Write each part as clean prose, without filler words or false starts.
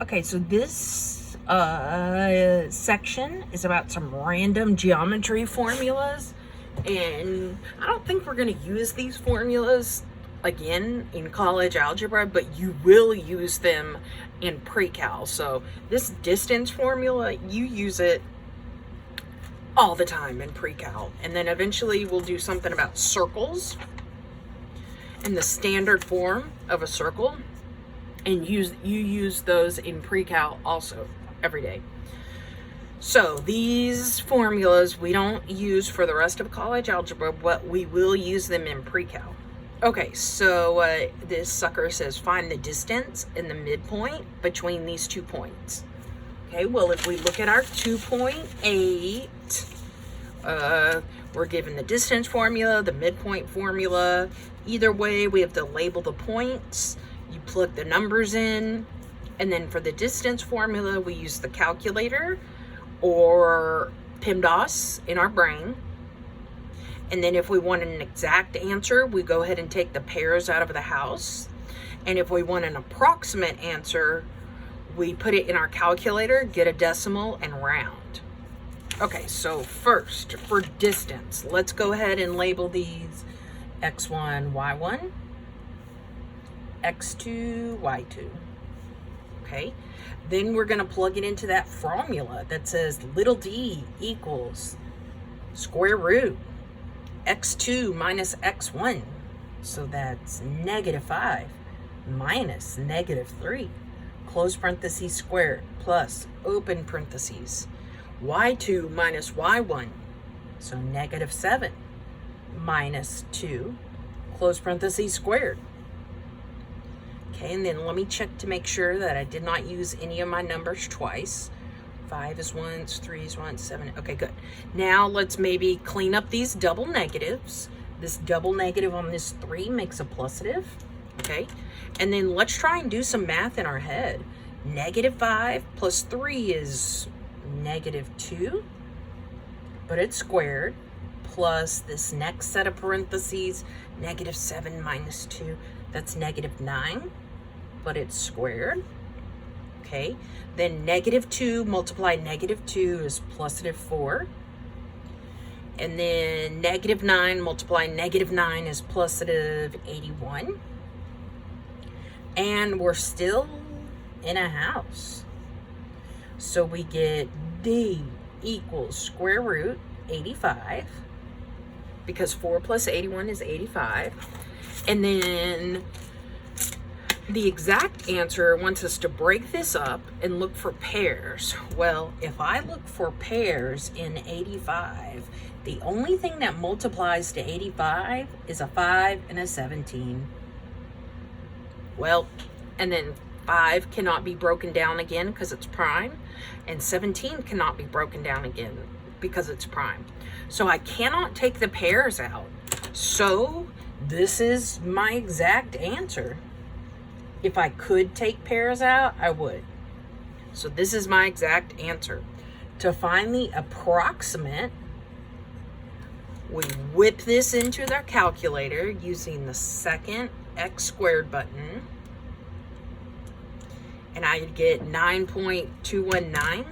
Okay, so this section is about some random geometry formulas, and I don't think we're going to use these formulas again in college algebra, but you will use them in pre-cal. So this distance formula, you use it all the time in pre-cal, and then eventually we'll do something about circles and the standard form of a circle, and you use those in pre-cal also every day. So these formulas we don't use for the rest of college algebra, but we will use them in pre-cal. Okay, so this sucker says find the distance and the midpoint between these 2 points. Okay, well, if we look at our 2.8, we're given the distance formula, the midpoint formula. Either way, we have to label the points. You plug the numbers in, and then for the distance formula, we use the calculator or PEMDAS in our brain. And then if we want an exact answer, we go ahead and take the pairs out of the house. And if we want an approximate answer, we put it in our calculator, get a decimal, and round. Okay, so first, for distance, let's go ahead and label these x1, y1, x2, y2. Okay, then we're going to plug it into that formula that says little d equals square root x2 minus x1. So that's -5 minus -3, close parentheses squared, plus open parentheses, y2 minus y1. So -7 minus 2, close parentheses squared. Okay, and then let me check to make sure that I did not use any of my numbers twice. 5 is once, 3 is once, 7. Okay, good. Now let's maybe clean up these double negatives. This double negative on this 3 makes a plusative. Okay, and then let's try and do some math in our head. -5 plus 3 is -2, but it's squared, plus this next set of parentheses, -7 minus 2, that's -9, but it's squared. Okay, then -2 multiplied -2 is +4. And then -9 multiplied -9 is +81. And we're still in a house. So we get D equals square root 85, because 4 plus 81 is 85. And then the exact answer wants us to break this up and look for pairs. Well, if I look for pairs in 85, the only thing that multiplies to 85 is a 5 and a 17. Well, and then 5 cannot be broken down again because it's prime, and 17 cannot be broken down again because it's prime. So I cannot take the pairs out. So this is my exact answer. If I could take pairs out, I would. So this is my exact answer. To find the approximate, we whip this into the calculator using the second x squared button, and I get 9.219.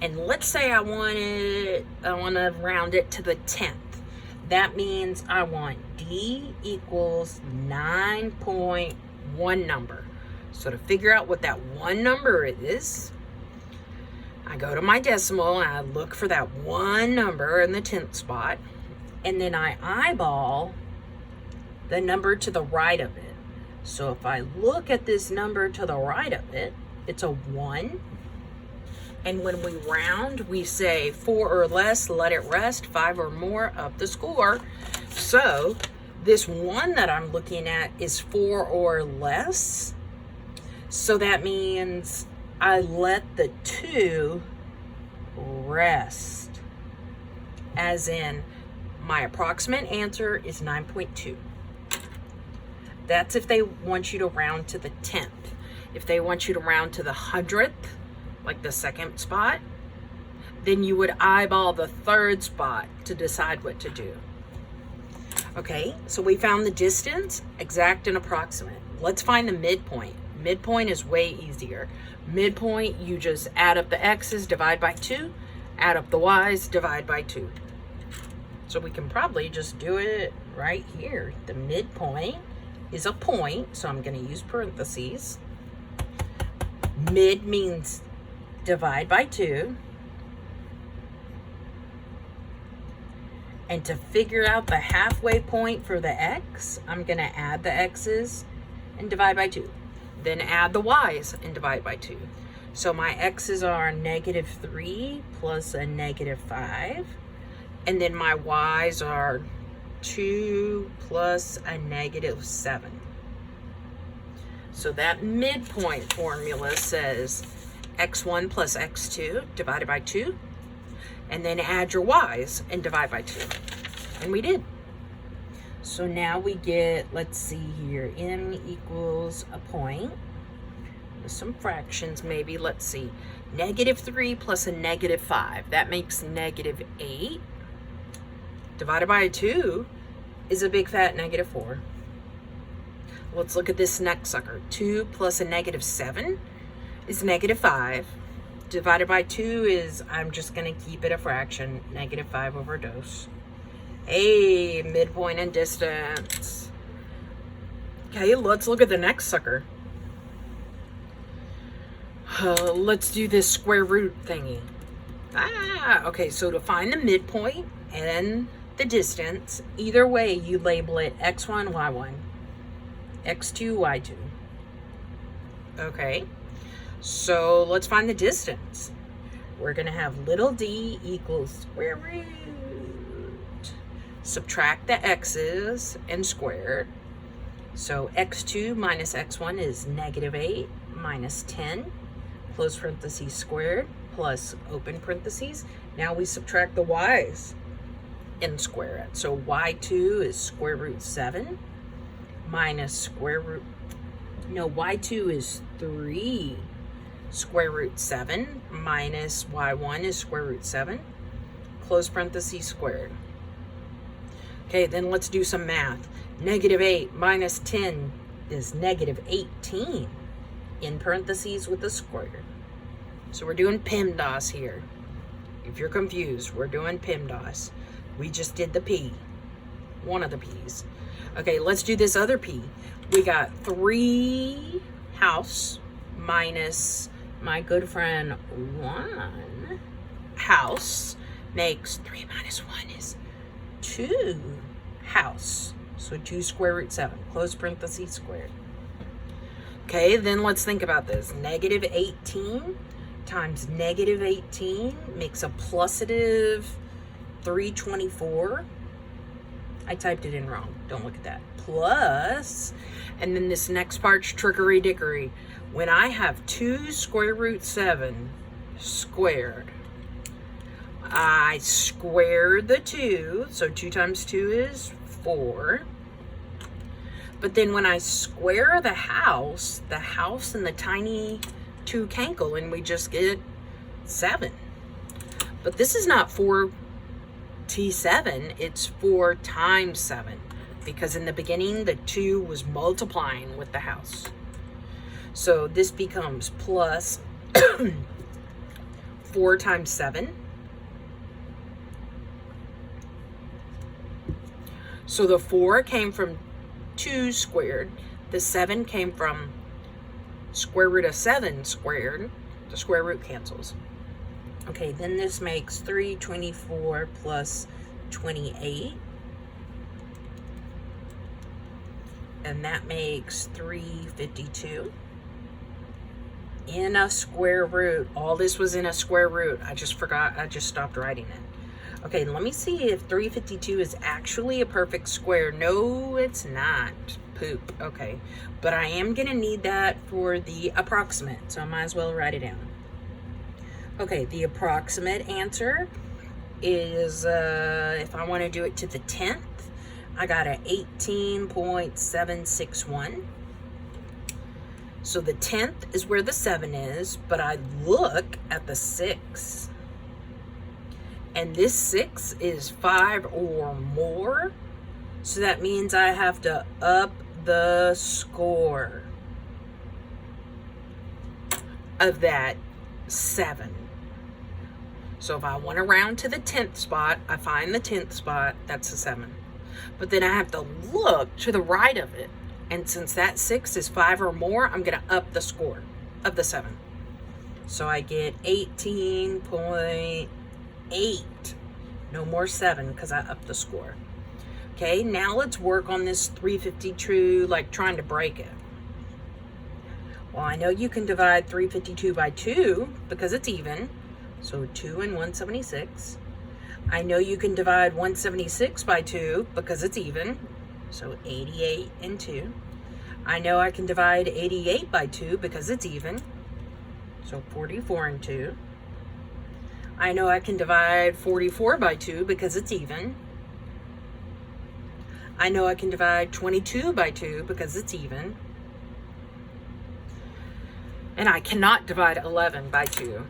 And let's say I want to round it to the 10th. That means I want D equals 9.1 number. So to figure out what that one number is, I go to my decimal and I look for that one number in the 10th spot. And then I eyeball the number to the right of it. So if I look at this number to the right of it, it's a 1. And when we round, we say 4 or less, let it rest, 5 or more, up the score. So this 1 that I'm looking at is 4 or less. So that means I let the 2 rest. As in, my approximate answer is 9.2. That's if they want you to round to the 10th. If they want you to round to the 100th, like the second spot, then you would eyeball the third spot to decide what to do. Okay, so we found the distance, exact and approximate. Let's find the midpoint. Midpoint is way easier. Midpoint, you just add up the x's, divide by 2, add up the y's, divide by 2. So we can probably just do it right here. The midpoint is a point, so I'm going to use parentheses. Mid means divide by 2. And to figure out the halfway point for the x, I'm going to add the x's and divide by 2. Then add the y's and divide by 2. So my x's are -3 plus a -5. And then my y's are 2 plus a -7. So that midpoint formula says x1 plus x2 divided by 2. And then add your y's and divide by 2. And we did. So now we get, let's see here, m equals a point. With some fractions maybe, let's see. -3 plus a -5, that makes -8. Divided by a 2 is a big fat -4. Let's look at this next sucker. 2 plus a -7 is -5. Divided by 2 is, I'm just going to keep it a fraction, -5 over dose. Hey, midpoint and distance. Okay, let's look at the next sucker. Let's do this square root thingy. Okay, so to find the midpoint and the distance, either way you label it x1, y1, x2, y2. Okay, so let's find the distance. We're going to have little d equals square root. Subtract the x's and square. So x2 minus x1 is -8 minus 10, close parentheses squared, plus open parentheses. Now we subtract the y's and square it. So y2 is square root 7 minus square root, no, y2 is 3 square root 7 minus y1 is square root 7, close parentheses squared. Okay, then let's do some math. -8 minus 10 is -18 in parentheses with a square. So we're doing PEMDAS here. If you're confused, we're doing PEMDAS. We just did the P, one of the P's. Okay, let's do this other P. We got 3 house minus my good friend 1 house makes 3 minus 1 is 2 house. So 2 square root 7, close parentheses squared. Okay, then let's think about this. -18 times -18 makes a +itive 324. I typed it in wrong. Don't look at that. Plus, and then this next part's trickery dickory. When I have 2 square root 7 squared, I square the 2, so 2 times 2 is 4. But then when I square the house and the tiny 2 cancel, and we just get 7. But this is not 4t7, it's 4 times 7. Because in the beginning, the 2 was multiplying with the house. So this becomes plus 4 times 7. So the 4 came from 2 squared. The 7 came from square root of 7 squared. The square root cancels. Okay, then this makes 324 plus 28. And that makes 352. In a square root. All this was in a square root. I just forgot. I just stopped writing it. Okay, let me see if 352 is actually a perfect square. No, it's not. Poop. Okay, but I am going to need that for the approximate, so I might as well write it down. Okay, the approximate answer is, if I want to do it to the 10th, I got a 18.761. So the 10th is where the 7 is, but I look at the 6. And this 6 is 5 or more. So that means I have to up the score of that 7. So if I want to round to the 10th spot, I find the 10th spot, that's a 7. But then I have to look to the right of it. And since that 6 is 5 or more, I'm going to up the score of the 7. So I get 18.8. No more 7 because I upped the score. Okay, now let's work on this 352, like trying to break it. Well, I know you can divide 352 by 2 because it's even. So 2 and 176. I know you can divide 176 by 2 because it's even. So 88 and 2. I know I can divide 88 by 2 because it's even. So 44 and 2. I know I can divide 44 by 2 because it's even. I know I can divide 22 by 2 because it's even. And I cannot divide 11 by 2.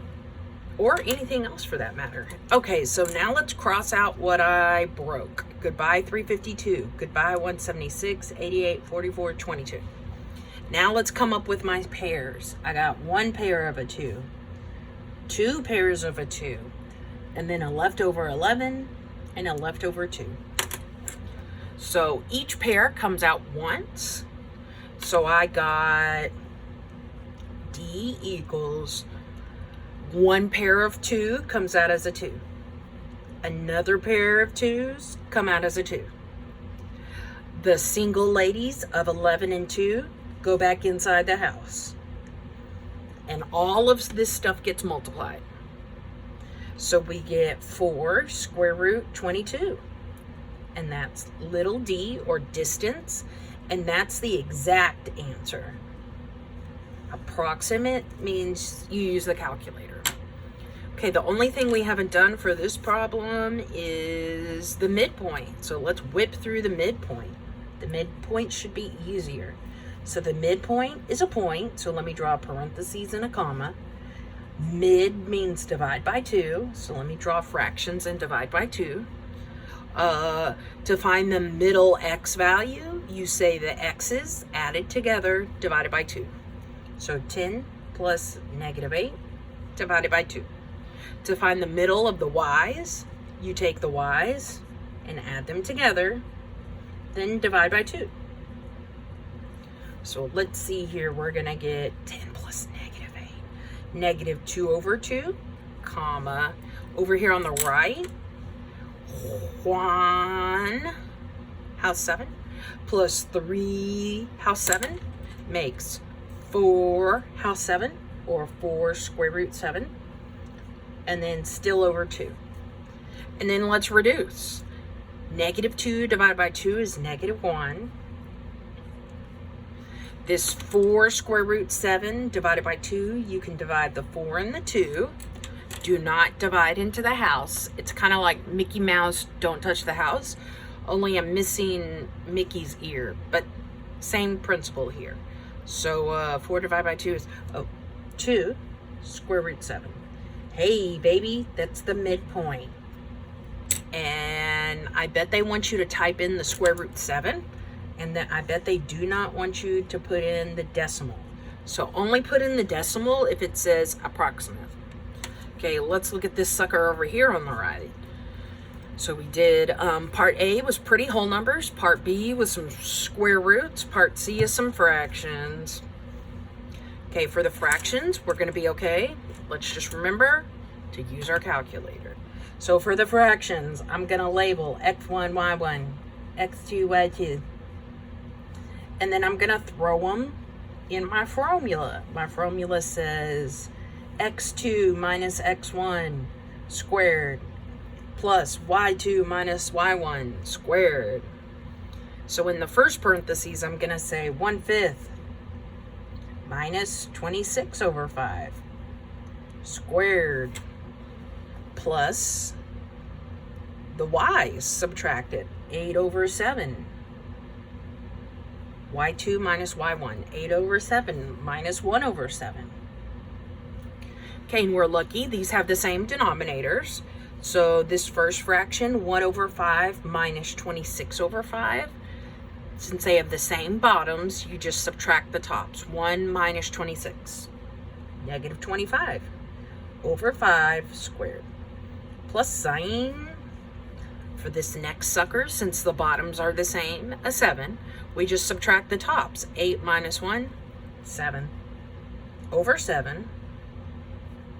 Or anything else for that matter. Okay, so now let's cross out what I broke. Goodbye 352. Goodbye 176, 88, 44, 22. Now let's come up with my pairs. I got one pair of a 2. 2 pairs of a 2. And then a leftover 11 and a leftover 2. So each pair comes out once. So I got D equals 1 pair of 2 comes out as a 2. Another pair of 2s come out as a 2. The single ladies of 11 and 2 go back inside the house. And all of this stuff gets multiplied. So we get 4 square root 22. And that's little d, or distance, and that's the exact answer. Approximate means you use the calculator. Okay, the only thing we haven't done for this problem is the midpoint. So let's whip through the midpoint. The midpoint should be easier. So the midpoint is a point, so let me draw parentheses and a comma. Mid means divide by 2, so let me draw fractions and divide by 2. To find the middle x value, you say the x's added together divided by 2. So 10 plus -8 divided by 2. To find the middle of the y's, you take the y's and add them together, then divide by 2. So let's see here, we're going to get 10 plus -8. -2/2, comma, over here on the right, Juan, house 7, plus 3, house 7, makes 4, house 7, or 4 square root 7, and then still over 2. And then let's reduce. -2 divided by 2 is -1. This 4 square root 7 divided by 2, you can divide the 4 and the 2. Do not divide into the house. It's kind of like Mickey Mouse, don't touch the house. Only I'm missing Mickey's ear, but same principle here. So 4 divided by 2 is 2 square root 7. Hey, baby, that's the midpoint. And I bet they want you to type in the square root 7. And then I bet they do not want you to put in the decimal. So only put in the decimal if it says approximate. Okay, let's look at this sucker over here on the right. So we did, part A was pretty whole numbers. Part B was some square roots. Part C is some fractions. Okay, for the fractions, we're gonna be okay. Let's just remember to use our calculator. So for the fractions, I'm gonna label x1, y1, x2, y2. And then I'm gonna throw them in my formula. My formula says x2 minus x1 squared plus y2 minus y1 squared. So in the first parentheses, I'm gonna say 1/5 minus 26/5 squared plus the y's subtracted, 8/7. y2 minus y1, 8/7 minus 1/7. Okay, and we're lucky these have the same denominators. So this first fraction, 1 over 5 minus 26 over 5, since they have the same bottoms, you just subtract the tops. 1 minus 26, negative 25 over 5 squared. Plus sign for this next sucker, since the bottoms are the same, a 7. We just subtract the tops. 8 minus 1, 7 over 7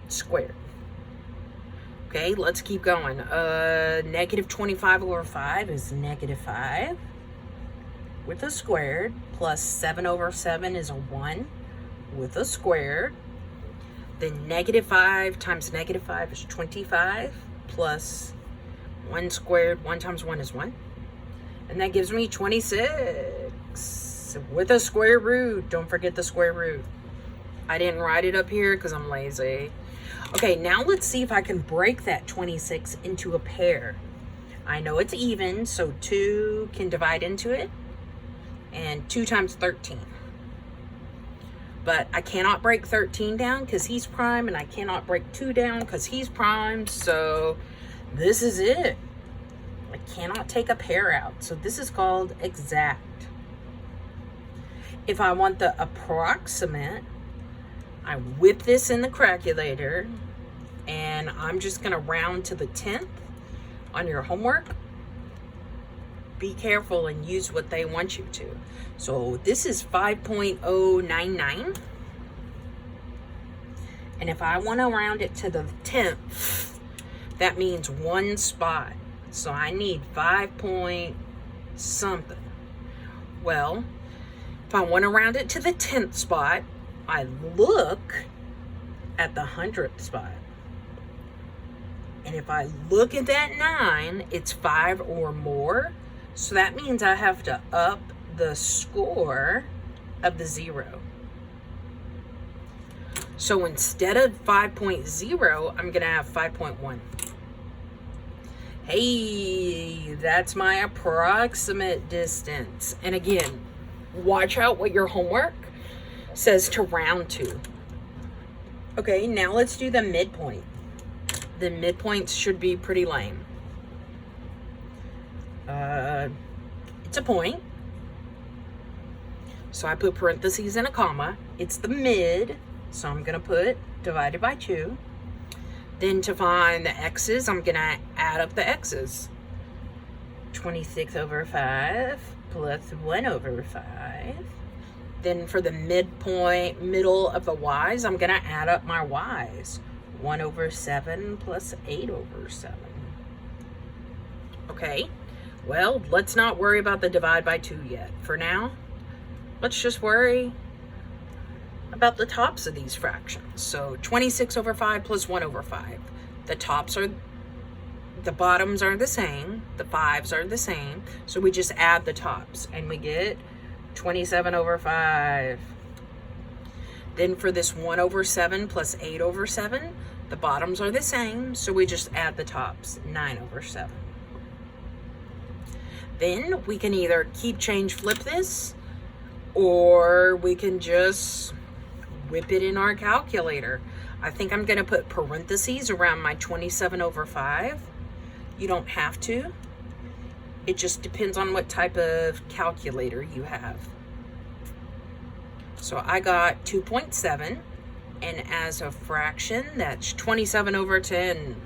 squared. Okay, let's keep going. Negative 25 over 5 is negative 5 with a squared, plus 7 over 7 is a 1 with a squared. Then negative 5 times negative 5 is 25, plus 1 squared, 1 times 1 is 1. And that gives me 26 with a square root. Don't forget the square root. I didn't write it up here because I'm lazy. Okay, now let's see if I can break that 26 into a pair. I know it's even, so 2 can divide into it. And 2 times 13. But I cannot break 13 down because he's prime, and I cannot break 2 down because he's prime. So this is it. I cannot take a pair out. So this is called exact. If I want the approximate, I whip this in the calculator, and I'm just going to round to the 10th on your homework. Be careful and use what they want you to. So this is 5.099. And if I want to round it to the 10th, that means 1 spot. So I need 5 point something. Well, if I want to round it to the 10th spot, I look at the 100th spot. And if I look at that 9, it's 5 or more. So that means I have to up the score of the 0. So instead of 5.0, I'm going to have 5.1. Hey, that's my approximate distance. And again, watch out what your homework says to round to. Okay, now let's do the midpoint. The midpoints should be pretty lame. It's a point. So I put parentheses and a comma. It's the mid, so I'm going to put divided by 2. Then to find the x's, I'm going to add up the x's. 26 over 5 plus 1 over 5. Then for the midpoint, middle of the y's, I'm going to add up my y's. 1 over 7 plus 8 over 7. Okay, well, let's not worry about the divide by 2 yet. For now, let's just worry about the tops of these fractions. So 26 over 5 plus 1 over 5. The bottoms are the same. The 5s are the same. So we just add the tops and we get 27 over 5. Then for this 1 over 7 plus 8 over 7, the bottoms are the same. So we just add the tops, 9 over 7. Then we can either keep, change, flip this, or we can just whip it in our calculator. I think I'm going to put parentheses around my 27 over 5. You don't have to. It just depends on what type of calculator you have. So I got 2.7, and as a fraction, that's 27 over 10.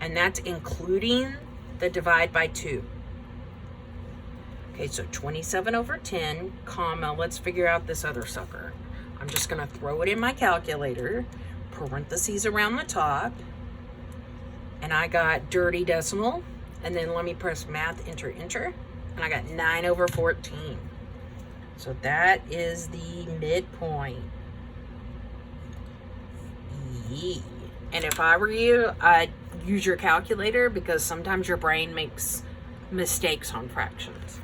And that's including the divide by 2. Okay, so 27 over 10, comma, let's figure out this other sucker. I'm just going to throw it in my calculator, parentheses around the top, and I got dirty decimal, and then let me press math, enter, enter, and I got 9 over 14. So that is the midpoint. Yee. And if I were you, I'd use your calculator because sometimes your brain makes mistakes on fractions.